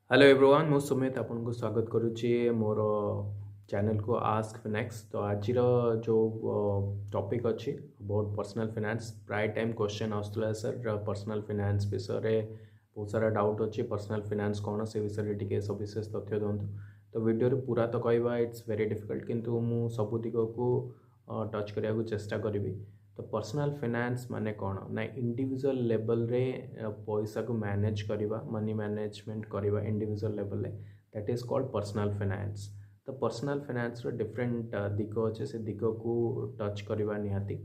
Hello everyone मु सुमित आपको स्वागत करुच्ची मोर चैनल को आस्क फिनेक्स। तो आज जो टॉपिक अच्छी बहुत पर्सनल फाइनेंस प्राय टाइम क्वेश्चन आसला सर पर्सनल फाइनेंस विषय बहुत सारा डाउट अच्छी पर्सनल फाइनेंस कौन से विषय टी सविशेष तथ्य दिंतु। तो वीडियो पूरा तो कहवा इट्स वेरी डिफिकल्ट किंतु मु सब दिग को टच करने को चेष्टा करी। तो पर्सनल फाइनेंस माने कौन ना इंडिविजुअल लेवल रे पैसा को मैनेज करवा मनी मैनेजमेंट करवा इंडिविजुअल लेवल रे that is called personal finance. तो पर्सनल फाइनेंस रो डिफरेंट दिग अच्छे से दिग को टच करवा निहाती।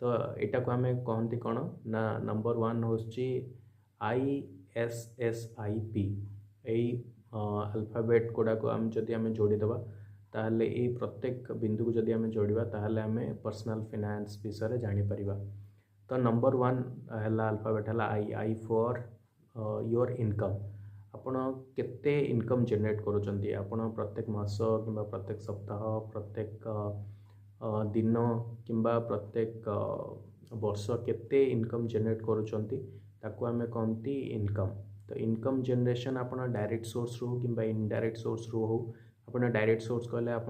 तो यहाँ को आम कहती कौन ना नंबर वन हूँ ISSIP यही अल्फाबेट गुड़ाक आम जदि आम जोड़ीदेवा ताहले ये प्रत्येक बिंदु को जदि आम जोड़ा ताहले आम पर्सनल फाइनेंस विषय जापर। तो नंबर वन है अल्फाबेट है आई फॉर योर इनकम। आपण केते इनकम जनरेट करुँच आपण प्रत्येक मास कि प्रत्येक सप्ताह प्रत्येक दिन कि प्रत्येक वर्ष केते इनकम जनरेट करुँच ताकू आम कहती इनकम। तो इनकम जनरेशन आपण डायरेक्ट सोर्स रू कि इनडायरेक्ट सोर्स रू हो। आप डायरेक्ट सोर्स कहले आप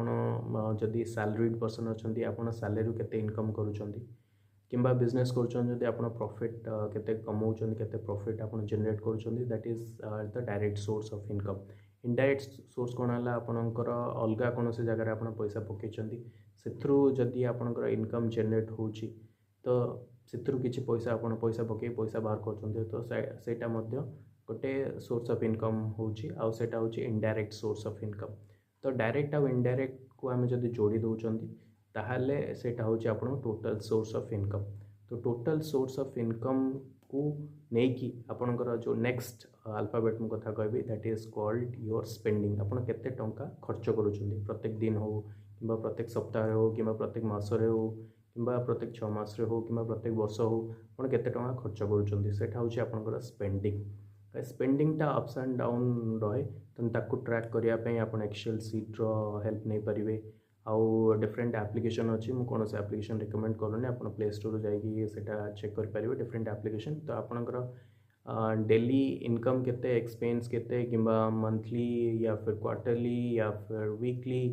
जदि सैलरीड पर्सन अच्छा आप सैलरी केते इनकम करुँच किंबा बिजनेस करुँच आप प्रॉफिट केते कमाउछन केते प्रॉफिट आप जनरेट करुँच that is the direct source of income. Indirect source कौन है आपणकर अलग कौन से जगह आप पैसा पकईं से जदि आपणकर इनकम जनरेट हो तो से किसी पैसा आप पैसा पकई पैसा बाहर कर तो सेटा गोटे सोर्स ऑफ इनकम होटा हूँ इनडायरेक्ट सोर्स ऑफ इनकम। तो डायरेक्ट आउ इनडायरेक्ट को आम जब जोड़ी दौरान ताहले सेटा हूँ आपण टोटल सोर्स ऑफ इनकम। तो टोटल सोर्स ऑफ इनकम को नेकी आपणकर जो नेक्स्ट अल्फाबेट मु कथा कहबी that is called your spending. आपन केते टंका खर्च करूछंदी प्रत्येक दिन हो कि प्रत्येक सप्ताह हो कि प्रत्येक मासरे हो कि प्रत्येक 6 मास हो कि प्रत्येक वर्ष हो आप केते टंका खर्च करूछंदी सेटा हूँ आपणकर स्पेंडिंग। स्पेंडिंगटा अप्स एंड डाउन रहे तो ताकू ट्रैक करने आप एक्सेल सीट हेल्प नहीं पारे। आउ डिफरेंट एप्लिकेशन अच्छी मुझे कौन से एप्लिकेशन रिकमेंड करूनी आप प्ले स्टोर जाइए चेक करेंगे डिफरेंट एप्लिकेशन। तो आपणकर डेली इनकम केते एक्सपेंस केते किंबा मंथली या फिर क्वार्टरली या फिर वीकली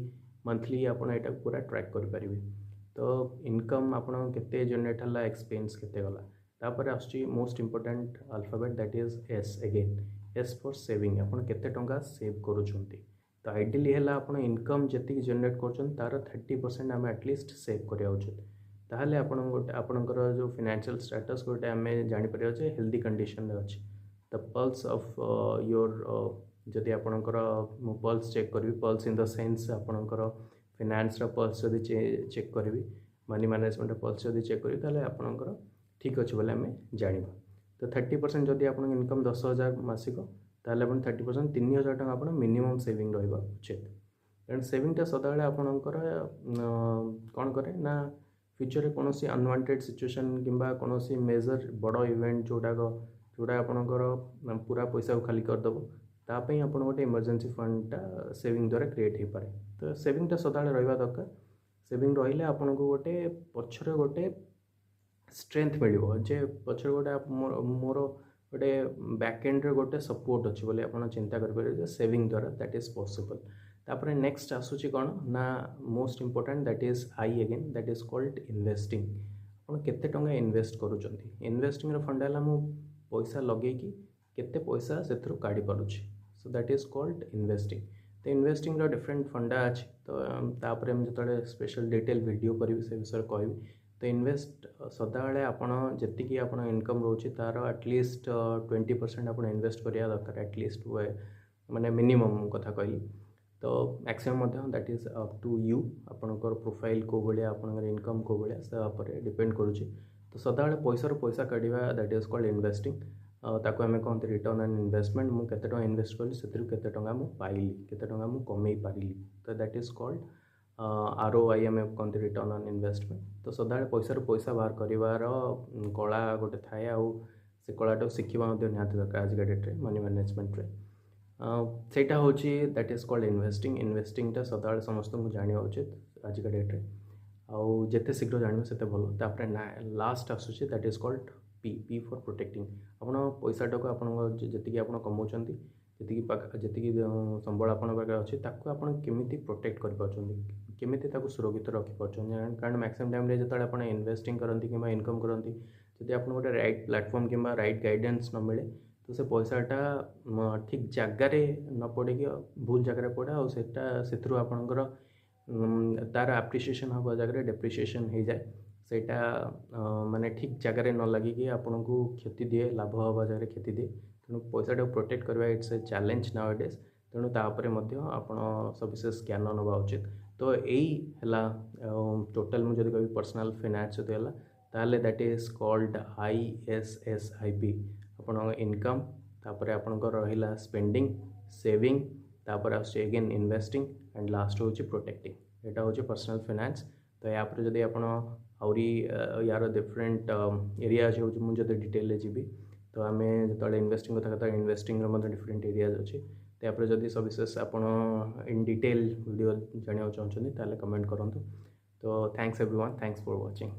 मंथली आप पूरा ट्रैक करेंगे। तो इनकम आप केते जनरेट है एक्सपेंस केते गला तापर आसुची most important alphabet that is S again S for saving आपन केते टंका सेव करूछंती। तो आइडियली है आप इनकम जी जनरेट कर तार 30% आम एटलिस्ट सेव करा उचित ताहले आपण गोटे आपणकर जो फाइनेंशियल स्टेटस गोटे आम जापर हेल्दी कंडीशन अच्छी। द पल्स ऑफ योर जदि आपणकर मु पल्स चेक करी पल्स इन द सेंस आपणकर फाइनेंस पल्स जदि चेक करी मनी मैनेजमेंट पल्स जदि चेक करी ताहले आपणकर ठीक अच्छे बोले आम जाना। तो 30% जदि आप इनकम 10,000 मासिक ताहले 30% 3,000 टका आप मिनिमम सेविंग रहा उचित। कारण सेविंगटा सदाबले आपणकर कौन करे ना फ्यूचर कौन सी अनवांटेड सिचुएशन किंबा कौन सी मेजर बड़ इवेंट जोड़ा आपणकर पूरा पैसा को खाली करदेव तापाई आप गोटे इमरजेंसी फंडटा सेविंग द्वारा क्रिएट हो पाए। तो सेविंगटा सदाबले रहा दरकार। सेविंग रही आपन को गोटे पछरे गोटे स्ट्रेंथ मिलो जे पछरे गोटे मोर गोटे बैकएंड रे गोटे सपोर्ट अच्छी बोले आप चिंता करेंगे सेविंग द्वारा दैट इज पॉसिबल। तापर नेक्स्ट आसूची कौन ना most important that is I again that is called investing. आप केते टंका इन्वेस्ट करूछंती इन्वेस्टिंग रो फंडा मु पैसा लगे कि केते पैसा से काढ़ी पारुछि so that is called investing. तो इन्वेस्टिंग रो डिफरेंट फंडा अच्छी तो तापर जो स्पेशल डिटेल वीडियो करी से विषय कहबी। तो इन्वेस्ट सदाबले आपड़ जी आप इनकम रोचे तार एटलिस्ट 20% आप इन्वेस्ट करा दरकार एटलिस्ट माने मिनिमम कथा कहली। तो maximum that is up to you आपणकर प्रोफाइल को भाया आपणकर इनकम को भाया से डिपेंड करुच्ची। तो सदाबले पैसा काढ़ा दैट इज कॉल्ड इन्वेस्टिंग। ताको आम कहते रिटर्न ऑन इन्वेस्टमेंट मुझे केते टंका इन्वेस्ट कली से केते टंका मु पाइली केते टंका मु कमई पारिली। तो दैट इज कॉल्ड ROI आम कहते रिटर्न ऑन इन्वेस्टमेंट। तो सदाबले पैसा बाहर कर कला गोटे थाए से कलाटा शिखा निहाती दरकार आज डेट्रे मनी मैनेजमेंट रे सेटा हूँ दैट इज कॉल्ड इन्वेस्टिंग। इन्वेस्टिंगटा सदाबले समस्त जाना उचित आज डेट्रे आउ जिते शीघ्र जानवे से भल। तापर लास्ट आसूँ that is called P for protecting. आप पैसाटा को जी आप कमाऊँ ଯେତିକି ସମ୍ବଳ ଆପଣଙ୍କ ପାଖରେ ଅଛି ତାକୁ ଆପଣ କେମିତି ପ୍ରୋଟେକ୍ଟ କରିପାରୁଛନ୍ତି, କେମିତି ତାକୁ ସୁରକ୍ଷିତ ରଖିପାରୁଛନ୍ତି। କାରଣ ମ୍ୟାକ୍ସିମମ୍ ଟାଇମ୍ରେ ଯେତେବେଳେ ଆପଣ ଇନଭେଷ୍ଟିଂ କରନ୍ତି କିମ୍ବା ଇନକମ୍ କରନ୍ତି, ଯଦି ଆପଣଙ୍କୁ ଗୋଟେ ରାଇଟ୍ ପ୍ଲାଟଫର୍ମ କିମ୍ବା ରାଇଟ୍ ଗାଇଡେନ୍ସ ନ ମିଳେ ତ ସେ ପଇସାଟା ଠିକ୍ ଜାଗାରେ ନ ପଡ଼ିକି ଭୁଲ ଜାଗାରେ ପଡ଼େ, ଆଉ ସେଥିରୁ ଆପଣଙ୍କର ତାର ଆପ୍ରିସିଏସନ୍ ହେବା ଜାଗାରେ ଡେପ୍ରିସିଏସନ୍ ହେଇଯାଏ। ସେଇଟା ମାନେ ଠିକ୍ ଜାଗାରେ ନ ଲାଗିକି ଆପଣଙ୍କୁ କ୍ଷତି ଦିଏ, ଲାଭ ହେବା ଜାଗାରେ କ୍ଷତି ଦିଏ। ତେଣୁ ପଇସାଟାକୁ ପ୍ରୋଟେକ୍ଟ କରିବା it's a challenge nowadays. ତେଣୁ ତା ଉପରେ ମଧ୍ୟ ଆପଣ ସବିଶେଷ ଜ୍ଞାନ ନେବା ଉଚିତ। ତ ଏଇ ହେଲା ଟୋଟାଲ୍ ମୁଁ ଯଦି କହିବି ପର୍ସନାଲ୍ ଫିନାନ୍ସ ଯଦି ହେଲା, ତାହେଲେ ଦ୍ୟାଟ୍ ଇଜ୍ କଲ୍ଡ ISSIP। ଆପଣଙ୍କ ଇନକମ୍, ତାପରେ ଆପଣଙ୍କର ରହିଲା ସ୍ପେଣ୍ଡିଂ, ସେଭିଂ, ତାପରେ ଆସୁଛି ଏଗେନ୍ ଇନଭେଷ୍ଟିଂ, ଆଣ୍ଡ ଲାଷ୍ଟ ହେଉଛି ପ୍ରୋଟେକ୍ଟିଂ। ଏଇଟା ହେଉଛି ପର୍ସନାଲ୍ ଫିନାନ୍ସ। ତ ୟା ପରେ ଯଦି ଆପଣ ଆହୁରି ୟାର ଡିଫରେଣ୍ଟ ଏରିଆ ହେଉଛି, ମୁଁ ଯଦି ଡିଟେଲରେ ଯିବି ତ ଆମେ ଯେତେବେଳେ ଇନଭେଷ୍ଟିଂ କଥା କଥା ଇନଭେଷ୍ଟିଂର ମଧ୍ୟ ଡିଫରେଣ୍ଟ ଏରିଆଜ୍ ଅଛି। ତାପରେ ଯଦି ସବିଶେଷ ଆପଣ ଇନ୍ ଡିଟେଲ୍ ଭିଡ଼ିଓ ଜାଣିବାକୁ ଚାହୁଁଛନ୍ତି ତାହେଲେ କମେଣ୍ଟ କରନ୍ତୁ। ତ thanks everyone, thanks for watching.